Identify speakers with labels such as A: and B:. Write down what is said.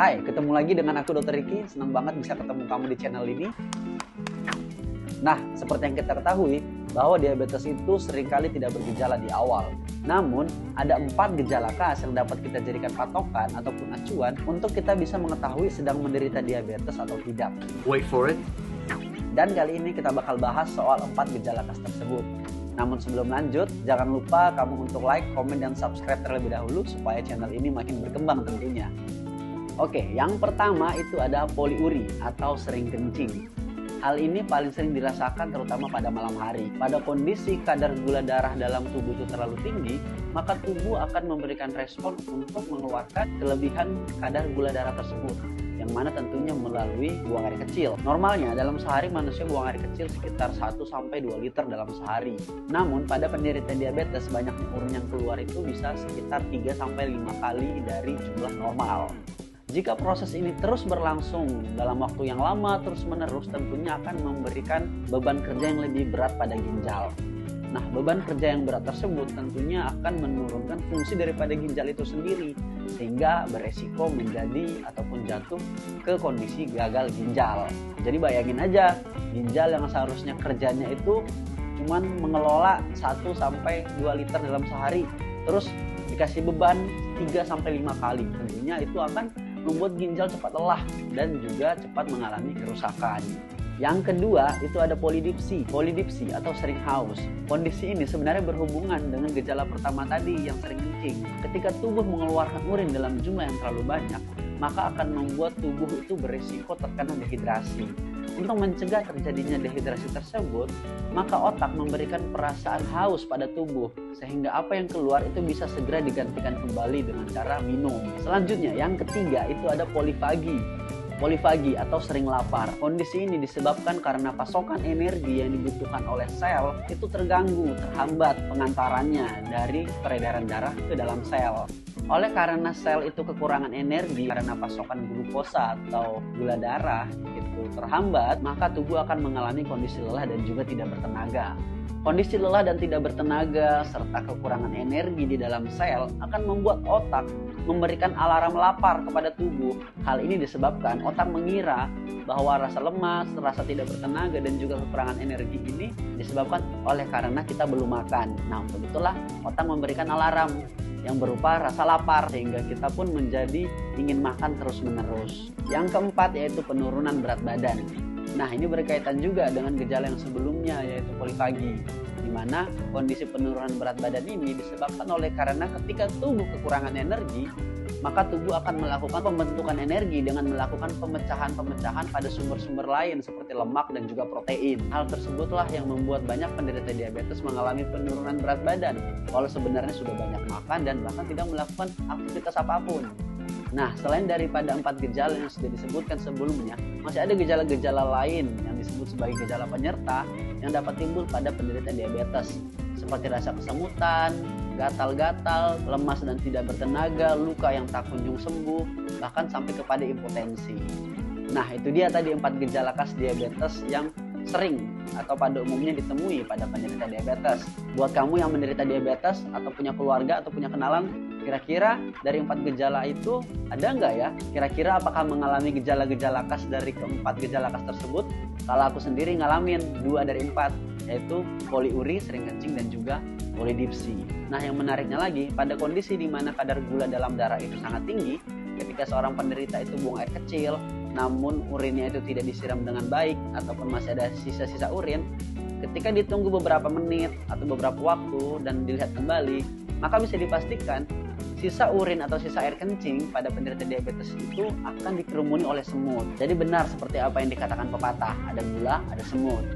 A: Hai, ketemu lagi dengan aku Dr. Ricky. Senang banget bisa ketemu kamu di channel ini. Nah, seperti yang kita ketahui bahwa diabetes itu seringkali tidak bergejala di awal. Namun, ada 4 gejala khas yang dapat kita jadikan patokan ataupun acuan untuk kita bisa mengetahui sedang menderita diabetes atau tidak.
B: Wait for it.
A: Dan kali ini kita bakal bahas soal 4 gejala khas tersebut. Namun sebelum lanjut, jangan lupa kamu untuk like, komen, dan subscribe terlebih dahulu supaya channel ini makin berkembang tentunya. Oke, yang pertama itu ada poliuri atau sering kencing. Hal ini paling sering dirasakan terutama pada malam hari. Pada kondisi kadar gula darah dalam tubuh itu terlalu tinggi, maka tubuh akan memberikan respon untuk mengeluarkan kelebihan kadar gula darah tersebut, yang mana tentunya melalui buang air kecil. Normalnya dalam sehari manusia buang air kecil sekitar 1-2 liter dalam sehari. Namun pada penderita diabetes banyaknya urin yang keluar itu bisa sekitar 3-5 kali dari jumlah normal. Jika proses ini terus berlangsung dalam waktu yang lama terus-menerus, tentunya akan memberikan beban kerja yang lebih berat pada ginjal. Nah, beban kerja yang berat tersebut tentunya akan menurunkan fungsi daripada ginjal itu sendiri, sehingga beresiko menjadi ataupun jatuh ke kondisi gagal ginjal. Jadi bayangin aja, ginjal yang seharusnya kerjanya itu cuman mengelola 1-2 liter dalam sehari, terus dikasih beban 3-5 kali. Tentunya itu akan membuat ginjal cepat lelah dan juga cepat mengalami kerusakan. Yang kedua itu ada polidipsi atau sering haus. Kondisi ini sebenarnya berhubungan dengan gejala pertama tadi yang sering kencing. Ketika tubuh mengeluarkan urin dalam jumlah yang terlalu banyak, maka akan membuat tubuh itu berisiko terkena dehidrasi. Untuk mencegah terjadinya dehidrasi tersebut, maka otak memberikan perasaan haus pada tubuh, sehingga apa yang keluar itu bisa segera digantikan kembali dengan cara minum. Selanjutnya, yang ketiga itu ada polifagi atau sering lapar. Kondisi ini disebabkan karena pasokan energi yang dibutuhkan oleh sel itu terganggu, terhambat pengantarannya dari peredaran darah ke dalam sel. Oleh karena sel itu kekurangan energi karena pasokan glukosa atau gula darah itu terhambat, maka tubuh akan mengalami kondisi lelah dan juga tidak bertenaga. Kondisi lelah dan tidak bertenaga serta kekurangan energi di dalam sel akan membuat otak memberikan alarm lapar kepada tubuh. Hal ini disebabkan otak mengira bahwa rasa lemas, rasa tidak bertenaga, dan juga kekurangan energi ini disebabkan oleh karena kita belum makan. Nah, untuk itulah otak memberikan alarm yang berupa rasa lapar, sehingga kita pun menjadi ingin makan terus-menerus. Yang keempat yaitu penurunan berat badan. Nah, ini berkaitan juga dengan gejala yang sebelumnya yaitu polifagi, di mana kondisi penurunan berat badan ini disebabkan oleh karena ketika tubuh kekurangan energi, maka tubuh akan melakukan pembentukan energi dengan melakukan pemecahan-pemecahan pada sumber-sumber lain seperti lemak dan juga protein. Hal tersebutlah yang membuat banyak penderita diabetes mengalami penurunan berat badan, walau sebenarnya sudah banyak makan dan bahkan tidak melakukan aktivitas apapun. Nah, selain daripada 4 gejala yang sudah disebutkan sebelumnya, masih ada gejala-gejala lain yang disebut sebagai gejala penyerta yang dapat timbul pada penderita diabetes, seperti rasa kesemutan, gatal-gatal, lemas dan tidak bertenaga, luka yang tak kunjung sembuh, bahkan sampai kepada impotensi. Nah, itu dia tadi 4 gejala khas diabetes yang sering atau pada umumnya ditemui pada penderita diabetes. Buat kamu yang menderita diabetes atau punya keluarga atau punya kenalan, kira-kira dari 4 gejala itu ada nggak ya? Kira-kira apakah mengalami gejala-gejala khas dari keempat gejala khas tersebut? Kalau aku sendiri ngalamin 2 dari 4, yaitu poliuri, sering kencing, dan juga polidipsi. Nah, yang menariknya lagi, pada kondisi di mana kadar gula dalam darah itu sangat tinggi, ketika seorang penderita itu buang air kecil, namun urinnya itu tidak disiram dengan baik ataupun masih ada sisa-sisa urin, ketika ditunggu beberapa menit atau beberapa waktu dan dilihat kembali, maka bisa dipastikan sisa urin atau sisa air kencing pada penderita diabetes itu akan dikerumuni oleh semut. Jadi benar seperti apa yang dikatakan pepatah, ada gula, ada semut.